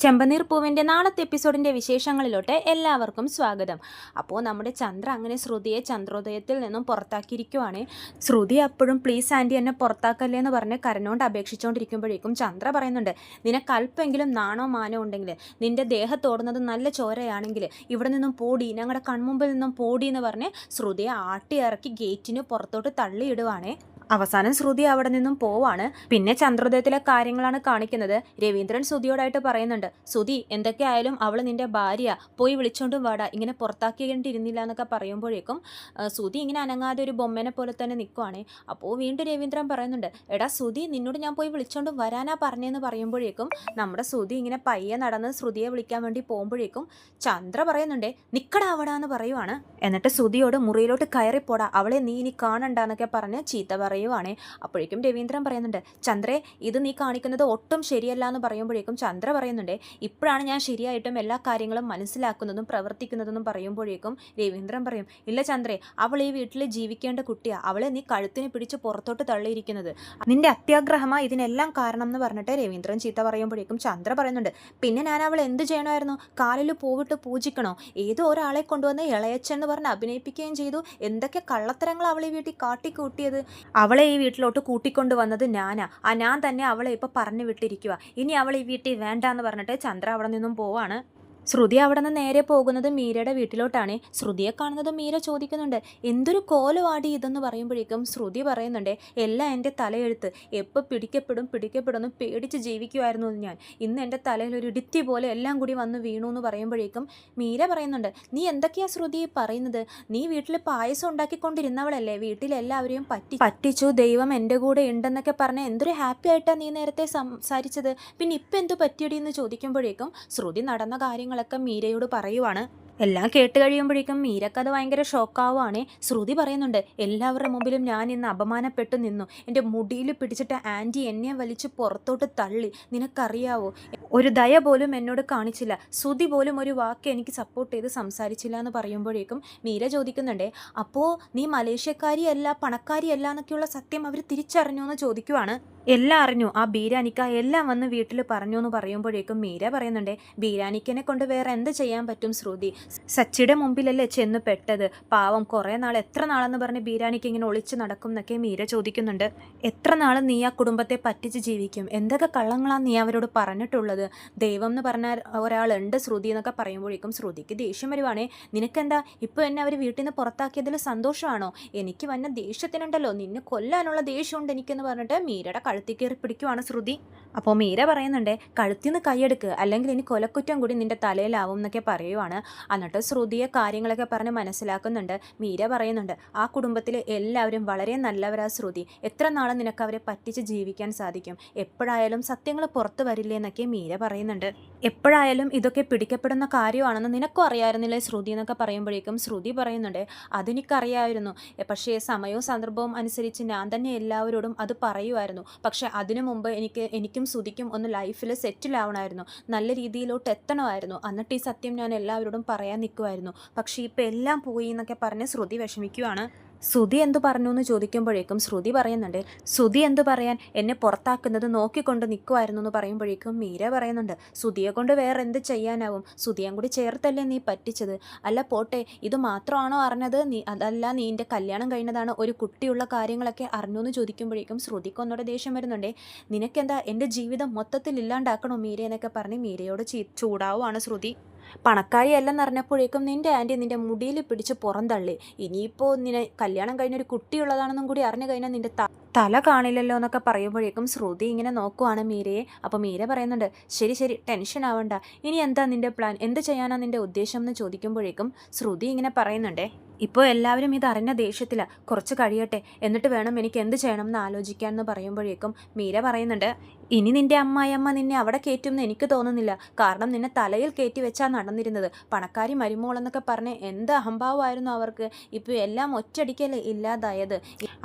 ചെമ്പനീർ പൂവിൻ്റെ നാളത്തെ എപ്പിസോഡിൻ്റെ വിശേഷങ്ങളിലോട്ട് എല്ലാവർക്കും സ്വാഗതം. അപ്പോൾ നമ്മുടെ ചന്ദ്ര അങ്ങനെ ശ്രുതിയെ ചന്ദ്രോദയത്തിൽ നിന്നും പുറത്താക്കിയിരിക്കുവാണ്. ശ്രുതി അപ്പോഴും പ്ലീസ് ആൻറ്റി എന്നെ പുറത്താക്കല്ലേ എന്ന് പറഞ്ഞ് കരഞ്ഞോണ്ട് അപേക്ഷിച്ചുകൊണ്ടിരിക്കുമ്പോഴേക്കും ചന്ദ്ര പറയുന്നുണ്ട്, നിനക്ക് അല്പെങ്കിലും നാണോ മാനോ ഉണ്ടെങ്കിൽ, നിൻ്റെ ദേഹത്തോടുന്നത് നല്ല ചോരയാണെങ്കിൽ ഇവിടെ നിന്നും പോടി, ഞങ്ങളുടെ കൺമുമ്പിൽ നിന്നും പോടി എന്ന് പറഞ്ഞ് ശ്രുതിയെ ആട്ടിയിറക്കി ഗേറ്റിന് പുറത്തോട്ട് തള്ളിയിടുവാണേ. അവസാനം ശ്രുതി അവിടെ നിന്നും പോവാണ്. പിന്നെ ചന്ദ്രോദയത്തിലെ കാര്യങ്ങളാണ് കാണിക്കുന്നത്. രവീന്ദ്രൻ ശ്രുതിയോടായിട്ട് പറയുന്നുണ്ട്, ശ്രുതി എന്തൊക്കെയായാലും അവൾ നിന്റെ ഭാര്യ, പോയി വിളിച്ചോണ്ടും വാടാ, ഇങ്ങനെ പുറത്താക്കിയിരുന്നില്ല എന്നൊക്കെ പറയുമ്പോഴേക്കും ശ്രുതി ഇങ്ങനെ അനങ്ങാതെ ഒരു ബൊമ്മനെ പോലെ തന്നെ നിൽക്കുവാണ്. അപ്പോൾ വീണ്ടും രവീന്ദ്രൻ പറയുന്നുണ്ട്, എടാ ശ്രുതി, നിന്നോട് ഞാൻ പോയി വിളിച്ചോണ്ടും വരാനാ പറഞ്ഞതെന്ന് പറയുമ്പോഴേക്കും നമ്മുടെ ശ്രുതി ഇങ്ങനെ പയ്യെ നടന്ന് ശ്രുതിയെ വിളിക്കാൻ വേണ്ടി പോകുമ്പോഴേക്കും ചന്ദ്ര പറയുന്നുണ്ട്, നിക്കടാ അവിടെ എന്ന് പറയുവാണ്. എന്നിട്ട് ശ്രുതിയോട് മുറിയിലോട്ട് കയറിപ്പോടാ, അവളെ നീ ഇനി കാണണ്ടെന്നൊക്കെ പറഞ്ഞ് ചീത്ത പറയുവാണേ. അപ്പോഴേക്കും രവീന്ദ്രൻ പറയുന്നുണ്ട്, ചന്ദ്രേ ഇത് നീ കാണിക്കുന്നത് ഒട്ടും ശരിയല്ല എന്ന് പറയുമ്പോഴേക്കും ചന്ദ്ര പറയുന്നുണ്ട്, ഇപ്പോഴാണ് ഞാൻ ശരിയായിട്ടും എല്ലാ കാര്യങ്ങളും മനസ്സിലാക്കുന്നതും പ്രവർത്തിക്കുന്നതെന്നും പറയുമ്പോഴേക്കും രവീന്ദ്രൻ പറയും, ഇല്ല ചന്ദ്രേ, അവൾ ഈ വീട്ടിൽ ജീവിക്കേണ്ട കുട്ടിയാണ്, അവളെ നീ കഴുത്തിന് പിടിച്ച് പുറത്തോട്ട് തള്ളിയിരിക്കുന്നത്, നിന്റെ അത്യാഗ്രഹമാണ് ഇതിനെല്ലാം കാരണം എന്ന് പറഞ്ഞിട്ട് രവീന്ദ്രൻ ചീത്ത പറയുമ്പോഴേക്കും ചന്ദ്ര പറയുന്നുണ്ട്, പിന്നെ ഞാൻ അവൾ എന്ത് ചെയ്യണമായിരുന്നു, കാലിൽ പൂവിട്ട് പൂജിക്കണോ, ഏതോ ഒരാളെ കൊണ്ടുവന്ന് ഇളയച്ചെന്ന് പറഞ്ഞ് അഭിനയിപ്പിക്കുകയും ചെയ്തു, എന്തൊക്കെ കള്ളത്തരങ്ങൾ അവളെ വീട്ടിൽ കാട്ടിക്കൂട്ടിയത്, അവളെ ഈ വീട്ടിലോട്ട് കൂട്ടിക്കൊണ്ട് വന്നത് ഞാനാ, ഞാൻ തന്നെ അവളെ ഇപ്പോൾ പറഞ്ഞു വിട്ടിരിക്കുക, ഇനി അവൾ ഈ വീട്ടിൽ വേണ്ടാന്ന് പറഞ്ഞിട്ട് ചന്ദ്ര അവിടെ നിന്നും പോവാണ്. ശ്രുതി അവിടെ നിന്ന് നേരെ പോകുന്നത് മീരയുടെ വീട്ടിലോട്ടാണ്. ശ്രുതിയെ കാണുന്നത് മീര ചോദിക്കുന്നുണ്ട്, എന്തൊരു കോലവാടി ഇതെന്ന് പറയുമ്പോഴേക്കും ശ്രുതി പറയുന്നുണ്ട്, എല്ലാം എൻ്റെ തലയെഴുത്ത്, എപ്പോൾ പിടിക്കപ്പെടുന്നു പേടിച്ച് ജീവിക്കുമായിരുന്നു ഞാൻ, ഇന്ന് എൻ്റെ തലയിൽ ഒരു ഇടുത്തി പോലെ എല്ലാം കൂടി വന്ന് വീണു എന്ന് പറയുമ്പോഴേക്കും മീര പറയുന്നുണ്ട്, നീ എന്തൊക്കെയാ ശ്രുതി പറയുന്നത്, നീ വീട്ടിൽ പായസം ഉണ്ടാക്കിക്കൊണ്ടിരുന്നവളല്ലേ, വീട്ടിലെല്ലാവരെയും പറ്റിച്ചു, ദൈവം എൻ്റെ കൂടെ ഉണ്ടെന്നൊക്കെ പറഞ്ഞ് എന്തൊരു ഹാപ്പി ആയിട്ടാണ് നീ നേരത്തെ സംസാരിച്ചത്, പിന്നെ ഇപ്പം എന്തു പറ്റിയടി എന്ന് ചോദിക്കുമ്പോഴേക്കും ശ്രുതി നടന്ന കാര്യങ്ങൾ മീരയോട് പറയുവാണ്. എല്ലാം കേട്ട് കഴിയുമ്പോഴേക്കും മീരക്ക് അത് ഭയങ്കര ഷോക്കാവുകയാണ്. ശ്രുതി പറയുന്നുണ്ട്, എല്ലാവരുടെ മുമ്പിലും ഞാൻ ഇന്ന് അപമാനപ്പെട്ടു നിന്നു, എൻ്റെ മുടിയിൽ പിടിച്ചിട്ട് ആൻറ്റി എന്നെ വലിച്ച് പുറത്തോട്ട് തള്ളി, നിനക്കറിയാവോ, ഒരു ദയ പോലും എന്നോട് കാണിച്ചില്ല, ശ്രുതി പോലും ഒരു വാക്ക് എനിക്ക് സപ്പോർട്ട് ചെയ്ത് സംസാരിച്ചില്ല എന്ന് പറയുമ്പോഴേക്കും മീര ചോദിക്കുന്നുണ്ട്, അപ്പോൾ നീ മലേഷ്യക്കാരിയല്ല പണക്കാരിയല്ല എന്നൊക്കെയുള്ള സത്യം അവർ തിരിച്ചറിഞ്ഞു എന്ന് ചോദിക്കുവാണ്. എല്ലാം അറിഞ്ഞു, ആ ബീരാനിക്ക എല്ലാം വന്ന് വീട്ടിൽ പറഞ്ഞു എന്ന് പറയുമ്പോഴേക്കും മീര പറയുന്നുണ്ട്, ബീരാനിക്കനെ കൊണ്ട് വേറെ എന്ത് ചെയ്യാൻ പറ്റും ശ്രുതി, സച്ചിയുടെ മുമ്പിലല്ലേ ചെന്ന് പെട്ടത്, പാവം കുറേ നാൾ, എത്ര നാളെന്ന് പറഞ്ഞ് ബീരാനിക്ക് ഇങ്ങനെ ഒളിച്ച് നടക്കും എന്നൊക്കെ മീര ചോദിക്കുന്നുണ്ട്. എത്ര നാൾ നീ ആ കുടുംബത്തെ പറ്റിച്ച് ജീവിക്കും, എന്തൊക്കെ കള്ളങ്ങളാണ് നീ അവരോട് പറഞ്ഞിട്ടുള്ളത്, ദൈവം എന്ന് പറഞ്ഞാൽ ഒരാളുണ്ട് ശ്രുതി എന്നൊക്കെ പറയുമ്പോഴേക്കും ശ്രുതിക്ക് ദേഷ്യം വരുവാണേ. നിനക്കെന്താ ഇപ്പോൾ എന്നെ അവർ വീട്ടിൽ നിന്ന് പുറത്താക്കിയതിൽ സന്തോഷമാണോ, എനിക്ക് വന്ന ദേഷ്യത്തിനുണ്ടല്ലോ, നിന്നെ കൊല്ലാനുള്ള ദേഷ്യമുണ്ട് എനിക്കെന്ന് പറഞ്ഞിട്ട് മീരയുടെ കഴുത്തിൽ കയറി പിടിക്കുവാണ് ശ്രുതി. അപ്പോൾ മീര പറയുന്നുണ്ട്, കഴുത്തിൽ നിന്ന് കൈയെടുക്ക്, അല്ലെങ്കിൽ ഇനി കൊലക്കുറ്റം കൂടി നിന്റെ തലയിലാവും എന്നൊക്കെ പറയുവാണ്. എന്നിട്ട് ശ്രുതിയെ കാര്യങ്ങളൊക്കെ പറഞ്ഞ് മനസ്സിലാക്കുന്നുണ്ട്. മീര പറയുന്നുണ്ട്, ആ കുടുംബത്തിൽ എല്ലാവരും വളരെ നല്ലവരാ ശ്രുതി, എത്ര നാളും നിനക്ക് അവരെ പറ്റിച്ച് ജീവിക്കാൻ സാധിക്കും, എപ്പോഴായാലും സത്യങ്ങൾ പുറത്തു വരില്ലേ എന്നൊക്കെ മീര പറയുന്നുണ്ട്. എപ്പോഴായാലും ഇതൊക്കെ പിടിക്കപ്പെടുന്ന കാര്യമാണെന്ന് നിനക്കും അറിയാമായിരുന്നില്ലേ ശ്രുതി എന്നൊക്കെ പറയുമ്പോഴേക്കും ശ്രുതി പറയുന്നുണ്ട്, അതെനിക്കറിയാമായിരുന്നു, പക്ഷേ സമയവും സന്ദർഭവും അനുസരിച്ച് ഞാൻ തന്നെ എല്ലാവരോടും അത് പറയുമായിരുന്നു, പക്ഷേ അതിനു മുമ്പ് എനിക്കും ശ്രുതിക്കും ഒന്ന് ലൈഫിൽ സെറ്റിൽ ആവണമായിരുന്നു, നല്ല രീതിയിലോട്ട് എത്തണമായിരുന്നു, എന്നിട്ട് ഈ സത്യം ഞാൻ എല്ലാവരോടും പറയാൻ നിൽക്കുമായിരുന്നു, പക്ഷേ ഇപ്പം എല്ലാം പോയി എന്നൊക്കെ പറഞ്ഞ് ശ്രുതി വിഷമിക്കുവാണ്. ശ്രുതി എന്തു പറഞ്ഞു എന്ന് ചോദിക്കുമ്പോഴേക്കും ശ്രുതി പറയുന്നുണ്ട്, ശ്രുതി എന്തു പറയാൻ, എന്നെ പുറത്താക്കുന്നത് നോക്കിക്കൊണ്ട് നിൽക്കുമായിരുന്നു എന്ന് പറയുമ്പോഴേക്കും മീര പറയുന്നുണ്ട്, ശ്രുതിയെ കൊണ്ട് വേറെ എന്ത് ചെയ്യാനാവും, ശ്രുതിയും കൂടി ചേർത്തല്ലേ നീ പറ്റിച്ചത്, അല്ല പോട്ടെ ഇത് മാത്രമാണോ അറിഞ്ഞത്, അതല്ല നീൻ്റെ കല്യാണം കഴിഞ്ഞതാണ്, ഒരു കുട്ടിയുള്ള കാര്യങ്ങളൊക്കെ അറിഞ്ഞു എന്ന് ചോദിക്കുമ്പോഴേക്കും ശ്രുതിക്ക് ഒന്നുകൂടെ ദേഷ്യം വരുന്നുണ്ട്. നിനക്കെന്താ എൻ്റെ ജീവിതം മൊത്തത്തിൽ ഇല്ലാണ്ടാക്കണോ മീര എന്നൊക്കെ പറഞ്ഞ് മീരയോട് ചൂടാവുകയാണ് ശ്രുതി. പണക്കാരിയല്ലെന്ന് അറിഞ്ഞപ്പോഴേക്കും നിൻ്റെ ആൻറ്റി നിൻ്റെ മുടിയിൽ പിടിച്ച് പുറന്തള്ളി, ഇനിയിപ്പോൾ നിന്നെ കല്യാണം കഴിഞ്ഞൊരു കുട്ടിയുള്ളതാണെന്നും കൂടി അറിഞ്ഞു കഴിഞ്ഞാൽ നിൻ്റെ തല കാണില്ലല്ലോ എന്നൊക്കെ പറയുമ്പോഴേക്കും ശ്രുതി ഇങ്ങനെ നോക്കുവാണ് മീരയെ. അപ്പോൾ മീര പറയുന്നുണ്ട്, ശരി ടെൻഷൻ ആവണ്ട, ഇനി എന്താ നിൻ്റെ പ്ലാൻ, എന്ത് ചെയ്യാനാണ് നിൻ്റെ ഉദ്ദേശം എന്ന് ചോദിക്കുമ്പോഴേക്കും ശ്രുതി ഇങ്ങനെ പറയുന്നുണ്ടേ, ഇപ്പോൾ എല്ലാവരും ഇത് അറിഞ്ഞ ദേഷ്യത്തിലാണ്, കുറച്ച് കഴിയട്ടെ എന്നിട്ട് വേണം എനിക്ക് എന്ത് ചെയ്യണം എന്ന് ആലോചിക്കാൻ എന്ന് പറയുമ്പോഴേക്കും മീര പറയുന്നുണ്ട്, ഇനി നിൻ്റെ അമ്മായിയമ്മ നിന്നെ അവിടെ കയറ്റുമെന്ന് എനിക്ക് തോന്നുന്നില്ല, കാരണം നിന്നെ തലയിൽ കയറ്റി വെച്ചാൽ നടന്നിരുന്നത്, പണക്കാരി മരുമോളെന്നൊക്കെ പറഞ്ഞ് എന്ത് അഹംഭാവമായിരുന്നു അവർക്ക്, ഇപ്പോൾ എല്ലാം ഒറ്റയടിക്കല്ലേ ഇല്ലാതായത്,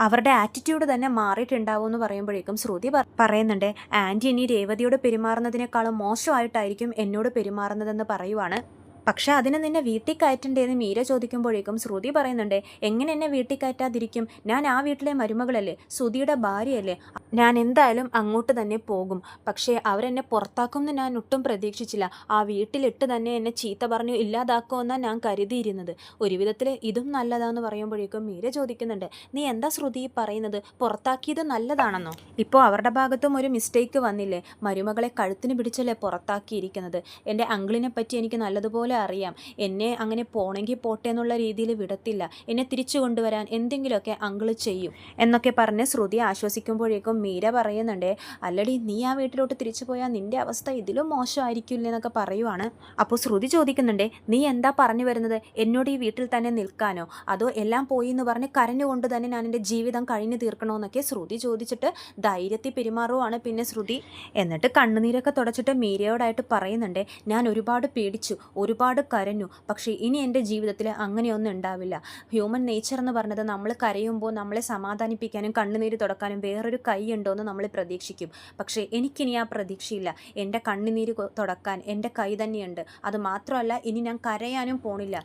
അവരുടെ ആറ്റിറ്റ്യൂഡ് തന്നെ മാറിയിട്ടുണ്ടാവും എന്ന് പറയുമ്പോഴേക്കും ശ്രുതി പറയുന്നുണ്ട്, ആൻറ്റി ഇനി രേവതിയോട് പെരുമാറുന്നതിനേക്കാളും മോശമായിട്ടായിരിക്കും എന്നോട് പെരുമാറുന്നതെന്ന് പറയുവാണ്. പക്ഷെ അതിന് നിന്നെ വീട്ടിൽ കയറ്റണ്ടേന്ന് മീര ചോദിക്കുമ്പോഴേക്കും ശ്രുതി പറയുന്നുണ്ട്, എങ്ങനെ എന്നെ വീട്ടിൽ കയറ്റാതിരിക്കും, ഞാൻ ആ വീട്ടിലെ മരുമകളല്ലേ, ശ്രുതിയുടെ ഭാര്യയല്ലേ, ഞാൻ എന്തായാലും അങ്ങോട്ട് തന്നെ പോകും. പക്ഷേ അവരെന്നെ പുറത്താക്കുമെന്ന് ഞാൻ ഒട്ടും പ്രതീക്ഷിച്ചില്ല. ആ വീട്ടിലിട്ട് തന്നെ എന്നെ ചീത്ത പറഞ്ഞു ഇല്ലാതാക്കുമെന്നാണ് ഞാൻ കരുതിയിരുന്നത്. ഒരു വിധത്തിൽ ഇതും നല്ലതാന്ന് പറയുമ്പോഴേക്കും മീര ചോദിക്കുന്നുണ്ട്, നീ എന്താ ശ്രുതി പറയുന്നത്? പുറത്താക്കിയത് നല്ലതാണെന്നോ? ഇപ്പോൾ അവരുടെ ഭാഗത്തും ഒരു മിസ്റ്റേക്ക് വന്നില്ലേ? മരുമകളെ കഴുത്തിന് പിടിച്ചല്ലേ പുറത്താക്കിയിരിക്കുന്നത്. എൻ്റെ അങ്കിളിനെ പറ്റി എനിക്ക് നല്ലതുപോലെ അറിയാം. എന്നെ അങ്ങനെ പോണെങ്കിൽ പോട്ടെ എന്നുള്ള രീതിയിൽ വിടത്തില്ല. എന്നെ തിരിച്ചു കൊണ്ടുവരാൻ എന്തെങ്കിലുമൊക്കെ അങ്കിള് ചെയ്യും എന്നൊക്കെ പറഞ്ഞ് ശ്രുതിയെ ആശ്വസിക്കുമ്പോഴേക്കും മീര പറയുന്നുണ്ട്, അല്ലടി നീ ആ വീട്ടിലോട്ട് തിരിച്ചു പോയാൽ നിന്റെ അവസ്ഥ ഇതിലും മോശമായിരിക്കില്ലേ എന്നൊക്കെ പറയുവാണ്. അപ്പോൾ ശ്രുതി ചോദിക്കുന്നുണ്ട്, നീ എന്താ പറഞ്ഞു വരുന്നത്? എന്നോട് ഈ വീട്ടിൽ തന്നെ നിൽക്കാനോ, അതോ എല്ലാം പോയി എന്ന് പറഞ്ഞ് കരഞ്ഞുകൊണ്ട് തന്നെ ഞാൻ എൻ്റെ ജീവിതം കഴിഞ്ഞു തീർക്കണമെന്നൊക്കെ ശ്രുതി ചോദിച്ചിട്ട് ധൈര്യത്തിൽ പെരുമാറുവാണ് പിന്നെ ശ്രുതി. എന്നിട്ട് കണ്ണുനീരൊക്കെ തുടച്ചിട്ട് മീരയോടായിട്ട് പറയുന്നുണ്ട്, ഞാൻ ഒരുപാട് പേടിച്ചു, ഒരുപാട് കരഞ്ഞു, പക്ഷേ ഇനി എൻ്റെ ജീവിതത്തിൽ അങ്ങനെയൊന്നും ഉണ്ടാവില്ല. ഹ്യൂമൻ നേച്ചർ എന്ന് പറഞ്ഞത് നമ്മൾ കരയുമ്പോൾ നമ്മളെ സമാധാനിപ്പിക്കാനും കണ്ണുനീര് തുടക്കാനും വേറൊരു കൈ ഉണ്ടോയെന്ന് നമ്മൾ പ്രതീക്ഷിക്കും. പക്ഷേ എനിക്കിനി ആ പ്രതീക്ഷയില്ല. എൻ്റെ കണ്ണുനീര് തുടക്കാൻ എൻ്റെ കൈ തന്നെയുണ്ട്. അത് മാത്രമല്ല, ഇനി ഞാൻ കരയാനും പോണില്ല.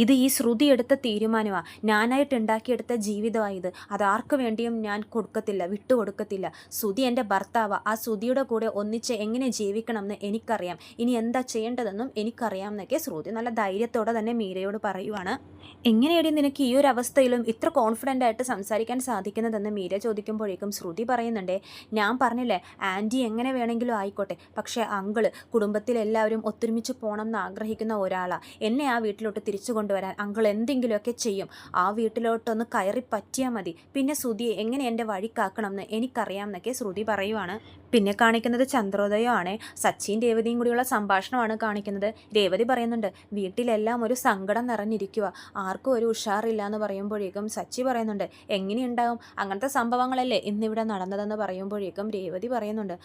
ഇത് ഈ ശ്രുതി എടുത്ത തീരുമാനമാണ്. ഞാനായിട്ട് ഉണ്ടാക്കിയെടുത്ത ജീവിതമാണ് ഇത്. അതാർക്ക് വേണ്ടിയും ഞാൻ കൊടുക്കത്തില്ല, വിട്ടുകൊടുക്കത്തില്ല. ശ്രുതി എൻ്റെ ഭർത്താവാണ്. ആ ശ്രുതിയുടെ കൂടെ ഒന്നിച്ച് എങ്ങനെ ജീവിക്കണം എന്ന് എനിക്കറിയാം. ഇനി എന്താ ചെയ്യേണ്ടതെന്നും എനിക്കറിയാം എന്നൊക്കെ ശ്രുതി നല്ല ധൈര്യത്തോടെ തന്നെ മീരയോട് പറയുവാണ്. എങ്ങനെയാണ് നിനക്ക് ഈ ഒരു അവസ്ഥയിലും ഇത്ര കോൺഫിഡൻ്റ് ആയിട്ട് സംസാരിക്കാൻ സാധിക്കുന്നതെന്ന് മീര ചോദിക്കുമ്പോഴേക്കും ശ്രുതി പറയുന്നുണ്ട്, ഞാൻ പറഞ്ഞില്ലേ, ആൻറ്റി എങ്ങനെ വേണമെങ്കിലും ആയിക്കോട്ടെ, പക്ഷേ അങ്കിള് കുടുംബത്തിലെല്ലാവരും ഒത്തൊരുമിച്ച് പോകണം എന്ന് ആഗ്രഹിക്കുന്ന ഒരാളാണ്. എന്നെ ആ വീട്ടിലോട്ട് തിരിച്ചു കൊണ്ടുവരാൻ അങ്കിൾ എന്തെങ്കിലുമൊക്കെ ചെയ്യും. ആ വീട്ടിലോട്ടൊന്ന് കയറി പറ്റിയാൽ മതി. പിന്നെ ശ്രുതിയെ എങ്ങനെ എൻ്റെ വഴിക്കാക്കണം എന്ന് എനിക്കറിയാം എന്നൊക്കെ ശ്രുതി പറയുവാണ്. പിന്നെ കാണിക്കുന്നത് ചന്ദ്രോദയമാണ്. സച്ചിൻ രേവതിയും കൂടിയുള്ള സംഭാഷണമാണ് കാണിക്കുന്നത്. രേവതി പറയുന്നുണ്ട്, വീട്ടിലെല്ലാം ഒരു സങ്കടം നിറഞ്ഞിരിക്കുക, ആർക്കും ഒരു ഉഷാറില്ല എന്ന് പറയുമ്പോഴേക്കും സച്ചി പറയുന്നുണ്ട്, എങ്ങനെയുണ്ടാകും, അങ്ങനത്തെ സംഭവങ്ങളല്ലേ ഇന്നിവിടെ നടന്നതെന്ന് പറയുമ്പോഴേക്കും രേവതി പറയുന്നുണ്ട്,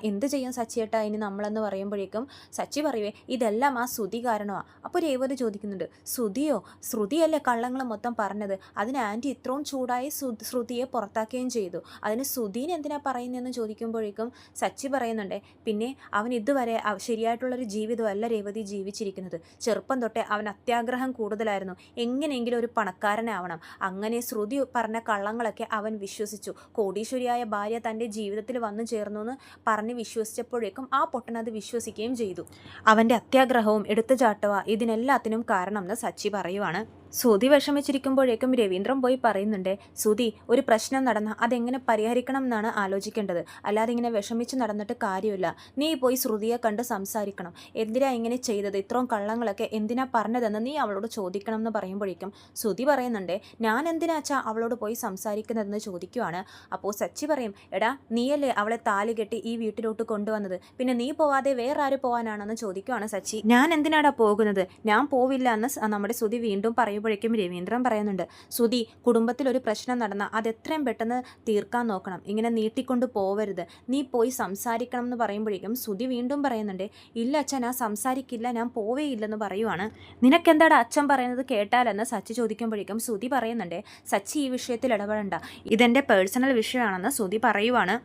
എന്ത് ചെയ്യും സച്ചിയേട്ടാ ഇനി നമ്മളെന്ന് പറയുമ്പോഴേക്കും സച്ചി പറയുവേ, ഇതെല്ലാം ആ ശ്രുതി കാരണമാണ്. അപ്പോൾ രേവതി ചോദിക്കുന്നുണ്ട്, ശ്രുതിയോ? ശ്രുതിയല്ലേ കള്ളങ്ങൾ മൊത്തം പറഞ്ഞത്? അതിന് ആൻറ്റി ഇത്രയും ചൂടായി ശ്രുതിയെ പുറത്താക്കുകയും ചെയ്തു. അതിന് ശ്രുതിനെ എന്തിനാ പറയുന്നതെന്ന് ചോദിക്കുമ്പോഴേക്കും സച്ചി പറയുന്നുണ്ട്, പിന്നെ അവൻ ഇതുവരെ ശരിയായിട്ടുള്ളൊരു ജീവിതമല്ല രേവതി ജീവിച്ചിരിക്കുന്നത്. ചെറുപ്പം തൊട്ടേ അവൻ അത്യാഗ്രഹം കൂടുതലായിരുന്നു. എങ്ങനെയെങ്കിലും ഒരു പണക്കാരനാവണം. അങ്ങനെ ശ്രുതി പറഞ്ഞ കള്ളങ്ങളൊക്കെ അവൻ വിശ്വസിച്ചു. കോടീശ്വരിയായ ഭാര്യ തൻ്റെ ജീവിതത്തിൽ വന്നു ചേർന്നു എന്ന് പറഞ്ഞ് വിശ്വസിച്ചപ്പോഴേക്കും ആ പൊട്ടനത് വിശ്വസിക്കുകയും ചെയ്തു. അവൻ്റെ അത്യാഗ്രഹവും എടുത്തുചാട്ടവും ഇതിനെല്ലാത്തിനും കാരണം എന്ന് സച്ചി പറയുവാണ്. ശ്രുതി വിഷമിച്ചിരിക്കുമ്പോഴേക്കും രവീന്ദ്രൻ പോയി പറയുന്നുണ്ട്, ശ്രുതി, ഒരു പ്രശ്നം നടന്നാൽ അതെങ്ങനെ പരിഹരിക്കണം എന്നാണ് ആലോചിക്കേണ്ടത്, അല്ലാതെ ഇങ്ങനെ വിഷമിച്ച് നടന്നിട്ട് കാര്യമില്ല. നീ പോയി ശ്രുതിയെ കണ്ട് സംസാരിക്കണം. എന്തിനാ ഇങ്ങനെ ചെയ്തത്, ഇത്രയും കള്ളങ്ങളൊക്കെ എന്തിനാ പറഞ്ഞതെന്ന് നീ അവളോട് ചോദിക്കണം എന്ന് പറയുമ്പോഴേക്കും ശ്രുതി പറയുന്നുണ്ട്, ഞാൻ എന്തിനാച്ചാ അവളോട് പോയി സംസാരിക്കുന്നതെന്ന് ചോദിക്കുവാണ്. അപ്പോൾ സച്ചി പറയും, എടാ നീയല്ലേ അവളെ താലി കെട്ടി ഈ വീട്ടിലോട്ട് കൊണ്ടുവന്നത്, പിന്നെ നീ പോവാതെ വേറെ ആര് പോകാനാണെന്ന് ചോദിക്കുവാണ് സച്ചി. ഞാൻ എന്തിനാടാ പോകുന്നത്, ഞാൻ പോവില്ല എന്ന് നമ്മുടെ ശ്രുതി വീണ്ടും പറയുമ്പോഴേക്കും രവീന്ദ്രൻ പറയുന്നുണ്ട്, ശ്രുതി, കുടുംബത്തിലൊരു പ്രശ്നം നടന്നാൽ അത് എത്രയും പെട്ടെന്ന് തീർക്കാൻ നോക്കണം, ഇങ്ങനെ നീട്ടിക്കൊണ്ട് പോവരുത്, നീ പോയി സംസാരിക്കണം എന്ന് പറയുമ്പോഴേക്കും ശ്രുതി വീണ്ടും പറയുന്നുണ്ട്, ഇല്ല അച്ഛൻ, ഞാൻ സംസാരിക്കില്ല, ഞാൻ പോവേയില്ലെന്ന് പറയുവാണ്. നിനക്കെന്താടാ അച്ഛൻ പറയുന്നത് കേട്ടാലെന്ന് സച്ചി ചോദിക്കുമ്പോഴേക്കും ശ്രുതി പറയുന്നുണ്ട്, സച്ചി ഈ വിഷയത്തിൽ ഇടപെടണ്ട, ഇതെൻ്റെ പേഴ്സണൽ വിഷയമാണെന്ന് ശ്രുതി പറയുവാണ്.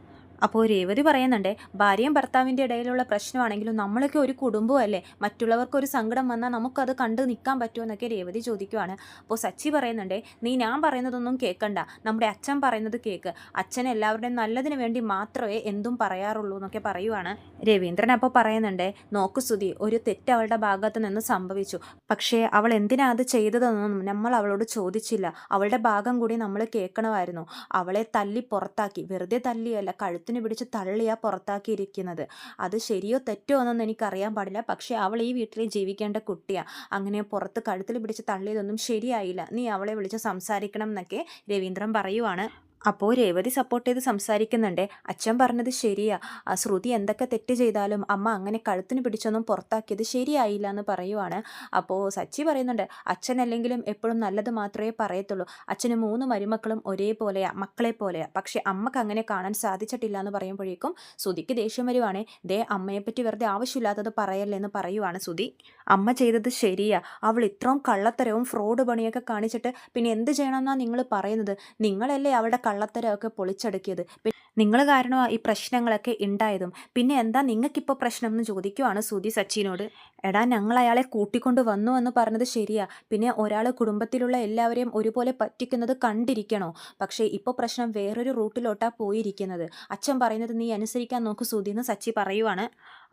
അപ്പോൾ രേവതി പറയുന്നുണ്ട്, ഭാര്യയും ഭർത്താവിൻ്റെ ഇടയിലുള്ള പ്രശ്നമാണെങ്കിലും നമ്മളൊക്കെ ഒരു കുടുംബമല്ലേ, മറ്റുള്ളവർക്കൊരു സങ്കടം വന്നാൽ നമുക്കത് കണ്ട് നിൽക്കാൻ പറ്റുമോ എന്നൊക്കെ രേവതി ചോദിക്കുവാണ്. അപ്പോൾ സച്ചി പറയുന്നുണ്ട്, നീ ഞാൻ പറയുന്നതൊന്നും കേൾക്കണ്ട, നമ്മുടെ അച്ഛൻ പറയുന്നത് കേൾക്ക്, അച്ഛൻ എല്ലാവരുടെയും നല്ലതിന് വേണ്ടി മാത്രമേ എന്തും പറയാറുള്ളൂ എന്നൊക്കെ പറയുവാണ്. രവീന്ദ്രൻ അപ്പോൾ പറയുന്നുണ്ട്, നോക്കു ശ്രുതി, ഒരു തെറ്റ് അവളുടെ ഭാഗത്ത് നിന്ന് സംഭവിച്ചു, പക്ഷേ അവൾ എന്തിനാ അത് ചെയ്തതെന്നൊന്നും നമ്മൾ അവളോട് ചോദിച്ചില്ല. അവളുടെ ഭാഗം കൂടി നമ്മൾ കേൾക്കണമായിരുന്നു. അവളെ തല്ലി പുറത്താക്കി, വെറുതെ തല്ലിയല്ല, കഴുത്തിന് പിടിച്ച് തള്ളിയാ പുറത്താക്കിയിരിക്കുന്നത്. അത് ശരിയോ തെറ്റോ എന്നൊന്നും എനിക്കറിയാൻ പാടില്ല, പക്ഷേ അവൾ ഈ വീട്ടിൽ ജീവിക്കേണ്ട കുട്ടിയാണ്. അങ്ങനെ പുറത്ത് കഴുത്തിൽ പിടിച്ച് തള്ളിയതൊന്നും ശരിയായില്ല, നീ അവളെ വിളിച്ച് സംസാരിക്കണം എന്നൊക്കെ രവീന്ദ്രൻ പറയുവാണ്. അപ്പോൾ രേവതി സപ്പോർട്ട് ചെയ്ത് സംസാരിക്കുന്നുണ്ട്, അച്ഛൻ പറഞ്ഞത് ശരിയാ, ശ്രുതി എന്തൊക്കെ തെറ്റ് ചെയ്താലും അമ്മ അങ്ങനെ കഴുത്തിന് പിടിച്ചൊന്നും പുറത്താക്കിയത് ശരിയായില്ല എന്ന് പറയുവാണ്. അപ്പോൾ സച്ചി പറയുന്നുണ്ട്, അച്ഛനല്ലെങ്കിലും എപ്പോഴും നല്ലത് മാത്രമേ പറയത്തുള്ളൂ, അച്ഛന് 3 മരുമക്കളും ഒരേപോലെയാ, മക്കളെ പോലെയാ, പക്ഷെ അമ്മക്ക് അങ്ങനെ കാണാൻ സാധിച്ചിട്ടില്ല എന്ന് പറയുമ്പോഴേക്കും ശ്രുതിക്ക് ദേഷ്യം വരുവാണ്. ദേ, അമ്മയെപ്പറ്റി വെറുതെ ആവശ്യമില്ലാത്തത് പറയല്ലേ എന്ന് പറയുവാണ് ശ്രുതി. അമ്മ ചെയ്തത് ശരിയാ, അവൾ ഇത്രയും കള്ളത്തരവും ഫ്രോഡ് പണിയൊക്കെ കാണിച്ചിട്ട് പിന്നെ എന്ത് ചെയ്യണമെന്നാണ് നിങ്ങൾ പറയുന്നത്? നിങ്ങളല്ലേ അവളുടെ കള്ളത്തരമൊക്കെ പൊളിച്ചടുക്കിയത്. നിങ്ങൾ കാരണമാ ഈ പ്രശ്നങ്ങളൊക്കെ ഉണ്ടായതും. പിന്നെ എന്താ നിങ്ങൾക്കിപ്പോൾ പ്രശ്നം എന്ന് ചോദിക്കുവാണ് ശ്രുതി സച്ചിനോട്. എടാ ഞങ്ങൾ അയാളെ കൂട്ടിക്കൊണ്ട് വന്നു എന്ന് പറഞ്ഞത് ശരിയാ. പിന്നെ ഒരാൾ കുടുംബത്തിലുള്ള എല്ലാവരെയും ഒരുപോലെ പറ്റിക്കുന്നത് കണ്ടിരിക്കണോ? പക്ഷേ ഇപ്പോൾ പ്രശ്നം വേറൊരു റൂട്ടിലോട്ടാ പോയിരിക്കുന്നത്. അച്ഛൻ പറയുന്നത് നീ അനുസരിക്കാൻ നോക്ക് ശ്രുതി എന്ന് സച്ചി പറയുവാണ്.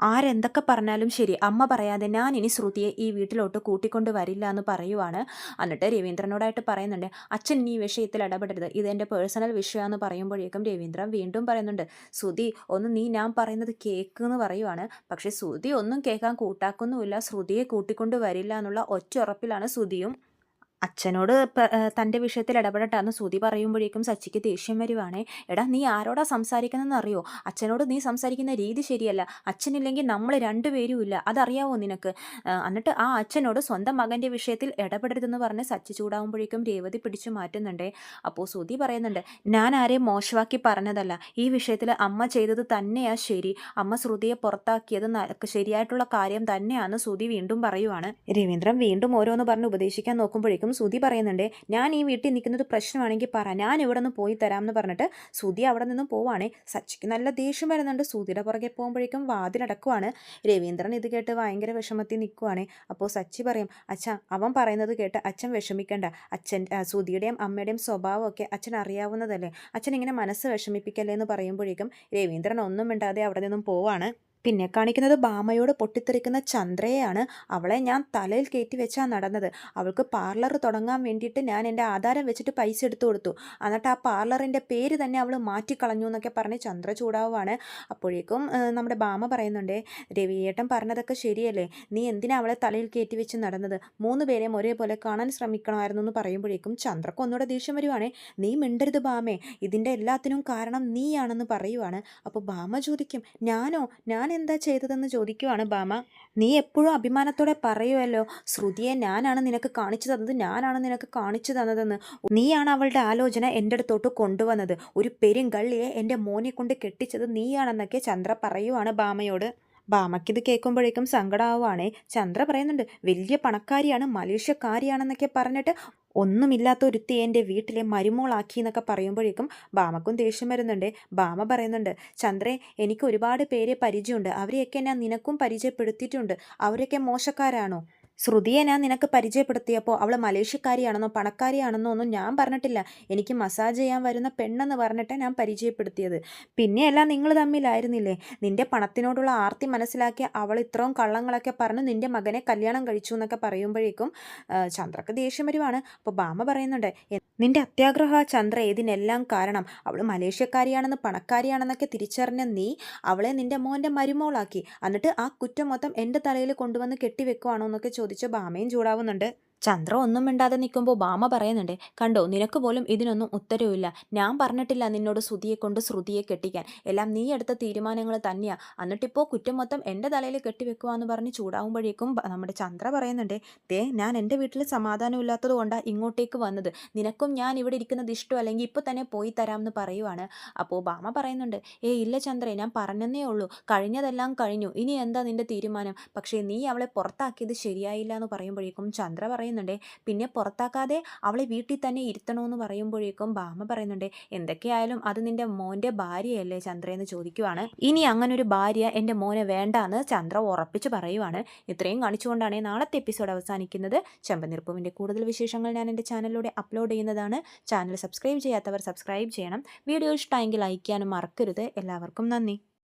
ആരെന്തൊക്കെ പറഞ്ഞാലും ശരി, അമ്മ പറയാതെ ഞാൻ ഇനി ശ്രുതിയെ ഈ വീട്ടിലോട്ട് കൂട്ടിക്കൊണ്ട് വരില്ല എന്ന് പറയുവാണ്. എന്നിട്ട് രവീന്ദ്രനോടായിട്ട് പറയുന്നുണ്ട്, അച്ഛൻ ഇനി ഈ വിഷയത്തിൽ ഇടപെടരുത്, ഇതെൻ്റെ പേഴ്സണൽ വിഷയമാണെന്ന് പറയുമ്പോഴേക്കും രവീന്ദ്രൻ വീണ്ടും പറയുന്നുണ്ട്, ശ്രുതി ഒന്ന് നീ ഞാൻ പറയുന്നത് കേക്ക് എന്ന് പറയുവാണ്. പക്ഷേ ശ്രുതി ഒന്നും കേൾക്കാൻ കൂട്ടാക്കൊന്നുമില്ല. ശ്രുതിയെ കൂട്ടിക്കൊണ്ട് വരില്ല എന്നുള്ള ഒറ്റ ഉറപ്പിലാണ് ശ്രുതിയും. അച്ഛനോട് തൻ്റെ വിഷയത്തിൽ ഇടപെടട്ടാന്ന് ശ്രുതി പറയുമ്പോഴേക്കും സച്ചിക്ക് ദേഷ്യം വരുവാണേ. എടാ നീ ആരോടാ സംസാരിക്കുന്നതെന്ന് അറിയോ? അച്ഛനോട് നീ സംസാരിക്കുന്ന രീതി ശരിയല്ല. അച്ഛനില്ലെങ്കിൽ നമ്മൾ രണ്ടുപേരും ഇല്ല, അതറിയാവോ നിനക്ക്? എന്നിട്ട് ആ അച്ഛനോട് സ്വന്തം മകൻ്റെ വിഷയത്തിൽ ഇടപെടരുതെന്ന് പറഞ്ഞ് സച്ചി ചൂടാവുമ്പോഴേക്കും രേവതി പിടിച്ചു മാറ്റുന്നുണ്ടേ. അപ്പോൾ ശ്രുതി പറയുന്നുണ്ട്, ഞാൻ ആരെയും മോശമാക്കി പറഞ്ഞതല്ല, ഈ വിഷയത്തിൽ അമ്മ ചെയ്തത് തന്നെയാ ശരി. അമ്മ ശ്രുതിയെ പുറത്താക്കിയത് ശരിയായിട്ടുള്ള കാര്യം തന്നെയാണെന്ന് ശ്രുതി വീണ്ടും പറയുവാണ്. രവീന്ദ്രൻ വീണ്ടും ഓരോന്ന് പറഞ്ഞ് ഉപദേശിക്കാൻ നോക്കുമ്പോഴേക്കും ശ്രുതി പറയുന്നുണ്ട്, ഞാൻ ഈ വീട്ടിൽ നിൽക്കുന്നത് പ്രശ്നമാണെങ്കിൽ പറ, ഞാൻ ഇവിടെ നിന്ന് പോയി തരാമെന്ന് പറഞ്ഞിട്ട് ശ്രുതി അവിടെ നിന്നും പോവാണേ. സച്ചിക്ക് നല്ല ദേഷ്യം വരുന്നുണ്ട്. ശ്രുതിയുടെ പുറകെ പോകുമ്പോഴേക്കും വാതിലടക്കുവാണ്. രവീന്ദ്രൻ ഇത് കേട്ട് ഭയങ്കര വിഷമത്തിൽ നിൽക്കുവാണേ. അപ്പോൾ സച്ചി പറയും, അച്ഛാ അവൻ പറയുന്നത് കേട്ട് അച്ഛൻ വിഷമിക്കണ്ട, അച്ഛൻ ശ്രുതിയുടെയും അമ്മയുടെയും സ്വഭാവമൊക്കെ അച്ഛൻ അറിയാവുന്നതല്ലേ, അച്ഛൻ ഇങ്ങനെ മനസ്സ് വിഷമിപ്പിക്കല്ലേ എന്ന് പറയുമ്പോഴേക്കും രവീന്ദ്രൻ ഒന്നും മിണ്ടാതെ അവിടെ നിന്നും പോവാണ്. പിന്നെ കാണിക്കുന്നത് ഭാമയോട് പൊട്ടിത്തെറിക്കുന്ന ചന്ദ്രയെയാണ്. അവളെ ഞാൻ തലയിൽ കയറ്റി വെച്ചാണ് നടന്നത്. അവൾക്ക് പാർലർ തുടങ്ങാൻ വേണ്ടിയിട്ട് ഞാൻ എൻ്റെ ആധാരം വെച്ചിട്ട് പൈസ എടുത്തു കൊടുത്തു. എന്നിട്ട് ആ പാർലറിൻ്റെ പേര് തന്നെ അവൾ മാറ്റിക്കളഞ്ഞു എന്നൊക്കെ പറഞ്ഞ് ചന്ദ്ര ചൂടാവുകയാണ്. അപ്പോഴേക്കും നമ്മുടെ ഭാമ പറയുന്നുണ്ട്, രവിയേട്ടൻ പറഞ്ഞതൊക്കെ ശരിയല്ലേ, നീ എന്തിനാ അവളെ തലയിൽ കയറ്റി വെച്ച് നടന്നത്? 3 പേരെയും ഒരേപോലെ കാണാൻ ശ്രമിക്കണമായിരുന്നു എന്ന് പറയുമ്പോഴേക്കും ചന്ദ്രക്ക് ഒന്നുകൂടെ ദേഷ്യം വരുവാണ്. നീ മിണ്ടരുത് ഭാമേ, ഇതിൻ്റെ എല്ലാത്തിനും കാരണം നീയാണെന്ന് പറയുവാണ്. അപ്പോൾ ഭാമ ചോദിക്കും, ഞാനോ? ഞാൻ എന്താ ചെയ്തതെന്ന് ചോദിക്കുവാണ് ഭാമ. നീ എപ്പോഴും അഭിമാനത്തോടെ പറയുമല്ലോ, ശ്രുതിയെ ഞാനാണ് നിനക്ക് കാണിച്ചു തന്നത്, ഞാനാണ് നിനക്ക് കാണിച്ചു തന്നതെന്ന്. നീയാണ് അവളുടെ ആലോചന എൻ്റെ അടുത്തോട്ട് കൊണ്ടുവന്നത്. ഒരു പെരുങ്കള്ളിയെ എൻ്റെ മോനെ കൊണ്ട് കെട്ടിച്ചത് നീയാണെന്നൊക്കെ ചന്ദ്ര പറയുവാണ് ഭാമയോട്. ഭാമയ്ക്കിത് കേൾക്കുമ്പോഴേക്കും സങ്കടമാവുകയാണേ. ചന്ദ്ര പറയുന്നുണ്ട്, വലിയ പണക്കാരിയാണ്, മലേഷ്യക്കാരിയാണെന്നൊക്കെ പറഞ്ഞിട്ട് ഒന്നുമില്ലാത്ത ഒരുത്തി എൻ്റെ വീട്ടിലെ മരുമോളാക്കി എന്നൊക്കെ പറയുമ്പോഴേക്കും ഭാമക്കും ദേഷ്യം വരുന്നുണ്ട്. ഭാമ പറയുന്നുണ്ട്, ചന്ദ്രേ എനിക്ക് ഒരുപാട് പേരെ പരിചയമുണ്ട്, അവരെയൊക്കെ ഞാൻ നിനക്കും പരിചയപ്പെടുത്തിയിട്ടുണ്ട്. അവരൊക്കെ മോശക്കാരാണോ? ശ്രുതിയെ ഞാൻ നിനക്ക് പരിചയപ്പെടുത്തിയപ്പോൾ അവൾ മലേഷ്യക്കാരിയാണെന്നോ പണക്കാരിയാണെന്നോ ഒന്നും ഞാൻ പറഞ്ഞിട്ടില്ല. എനിക്ക് മസാജ് ചെയ്യാൻ വരുന്ന പെണ്ണെന്ന് പറഞ്ഞിട്ടാണ് ഞാൻ പരിചയപ്പെടുത്തിയത്. പിന്നെയെല്ലാം നിങ്ങൾ തമ്മിലായിരുന്നില്ലേ? നിൻ്റെ പണത്തിനോടുള്ള ആർത്തി മനസ്സിലാക്കിയ അവൾ ഇത്രയും കള്ളങ്ങളൊക്കെ പറഞ്ഞു നിൻ്റെ മകനെ കല്യാണം കഴിച്ചു എന്നൊക്കെ പറയുമ്പോഴേക്കും ചന്ദ്രക്ക് ദേഷ്യം വരുവാണ്. അപ്പോൾ ഭാമ പറയുന്നുണ്ട്, നിൻ്റെ അത്യാഗ്രഹ ചന്ദ്ര ഇതിനെല്ലാം കാരണം. അവൾ മലേഷ്യക്കാരിയാണെന്ന് പണക്കാരിയാണെന്നൊക്കെ തിരിച്ചറിഞ്ഞ നീ അവളെ നിൻ്റെ മോൻ്റെ മരുമോളാക്കി. എന്നിട്ട് ആ കുറ്റം മൊത്തം എൻ്റെ തലയിൽ കൊണ്ടുവന്ന് കെട്ടിവെക്കുവാണോ എന്നൊക്കെ ചോദിച്ച് ഭാമയും ചൂടാവുന്നുണ്ട്. ചന്ദ്ര ഒന്നും മിണ്ടാതെ നിൽക്കുമ്പോൾ ഭാമ പറയുന്നുണ്ട്, കണ്ടോ നിനക്ക് പോലും ഇതിനൊന്നും ഉത്തരവില്ല. ഞാൻ പറഞ്ഞിട്ടില്ല നിന്നോട് ശ്രുതിയെ കൊണ്ട് ശ്രുതിയെ കെട്ടിക്കാൻ. എല്ലാം നീ എടുത്ത തീരുമാനങ്ങൾ തന്നെയാണ്. എന്നിട്ടിപ്പോൾ കുറ്റം മൊത്തം എൻ്റെ തലയിൽ കെട്ടിവെക്കുവാന്ന് പറഞ്ഞ് ചൂടാവുമ്പോഴേക്കും നമ്മുടെ ചന്ദ്ര പറയുന്നുണ്ട്, ഞാൻ എൻ്റെ വീട്ടിൽ സമാധാനമില്ലാത്തത് കൊണ്ടാണ് ഇങ്ങോട്ടേക്ക് വന്നത്. നിനക്കും ഞാൻ ഇവിടെ ഇരിക്കുന്നത് ഇഷ്ടമല്ലെങ്കിൽ ഇപ്പോൾ തന്നെ പോയി തരാമെന്ന് പറയുവാണ്. അപ്പോൾ ഭാമ പറയുന്നുണ്ട്, ഇല്ല ചന്ദ്രേ, ഞാൻ പറഞ്ഞതേ ഉള്ളൂ, കഴിഞ്ഞതെല്ലാം കഴിഞ്ഞു, ഇനി എന്താ നിൻ്റെ തീരുമാനം? പക്ഷേ നീ അവളെ പുറത്താക്കിയത് ശരിയായില്ല എന്ന് പറയുമ്പോഴേക്കും ചന്ദ്ര പറയുന്നുണ്ട്, പിന്നെ പുറത്താക്കാതെ അവളെ വീട്ടിൽ തന്നെ ഇരുത്തണമെന്ന് പറയുമ്പോഴേക്കും ഭാമ പറയുന്നുണ്ട്, എന്തൊക്കെയായാലും അത് നിൻ്റെ മോൻ്റെ ഭാര്യയല്ലേ ചന്ദ്രയെന്ന് ചോദിക്കുവാണ്. ഇനി അങ്ങനെ ഒരു ഭാര്യ എൻ്റെ മോനെ വേണ്ടാന്ന് ചന്ദ്ര ഉറപ്പിച്ച് പറയുവാണ്. ഇത്രയും കാണിച്ചുകൊണ്ടാണ് നാളത്തെ എപ്പിസോഡ് അവസാനിക്കുന്നത്. ചെമ്പനീർപ്പൂവിൻ്റെ കൂടുതൽ വിശേഷങ്ങൾ ഞാൻ എൻ്റെ ചാനലിലൂടെ അപ്ലോഡ് ചെയ്യുന്നതാണ്. ചാനൽ സബ്സ്ക്രൈബ് ചെയ്യാത്തവർ സബ്സ്ക്രൈബ് ചെയ്യണം. വീഡിയോ ഇഷ്ടമായെങ്കിൽ ലൈക്ക് ചെയ്യാനും മറക്കരുത്. എല്ലാവർക്കും നന്ദി.